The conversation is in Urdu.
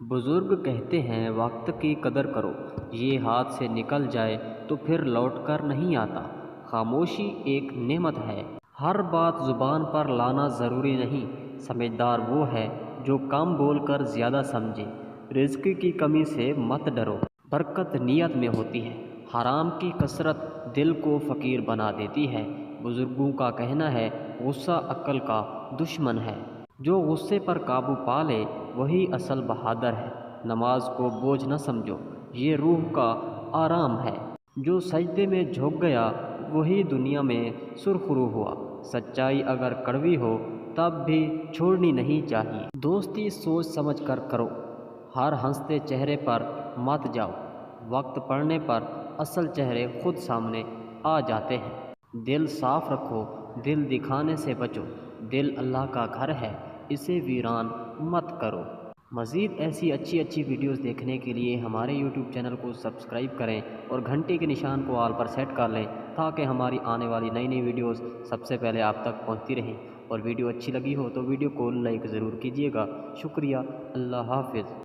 بزرگ کہتے ہیں وقت کی قدر کرو، یہ ہاتھ سے نکل جائے تو پھر لوٹ کر نہیں آتا۔ خاموشی ایک نعمت ہے، ہر بات زبان پر لانا ضروری نہیں۔ سمجھدار وہ ہے جو کم بول کر زیادہ سمجھے۔ رزق کی کمی سے مت ڈرو، برکت نیت میں ہوتی ہے۔ حرام کی کثرت دل کو فقیر بنا دیتی ہے۔ بزرگوں کا کہنا ہے غصہ عقل کا دشمن ہے، جو غصے پر قابو پا لے وہی اصل بہادر ہے۔ نماز کو بوجھ نہ سمجھو، یہ روح کا آرام ہے۔ جو سجدے میں جھک گیا وہی دنیا میں سرخرو ہوا۔ سچائی اگر کڑوی ہو تب بھی چھوڑنی نہیں چاہیے۔ دوستی سوچ سمجھ کر کرو، ہر ہنستے چہرے پر مت جاؤ۔ وقت پڑنے پر اصل چہرے خود سامنے آ جاتے ہیں۔ دل صاف رکھو، دل دکھانے سے بچو۔ دل اللہ کا گھر ہے، اسے ویران مت کرو۔ مزید ایسی اچھی ویڈیوز دیکھنے کے لیے ہمارے یوٹیوب چینل کو سبسکرائب کریں اور گھنٹی کے نشان کو آل پر سیٹ کر لیں تاکہ ہماری آنے والی نئی ویڈیوز سب سے پہلے آپ تک پہنچتی رہیں۔ اور ویڈیو اچھی لگی ہو تو ویڈیو کو لائک ضرور کیجیے گا۔ شکریہ، اللہ حافظ۔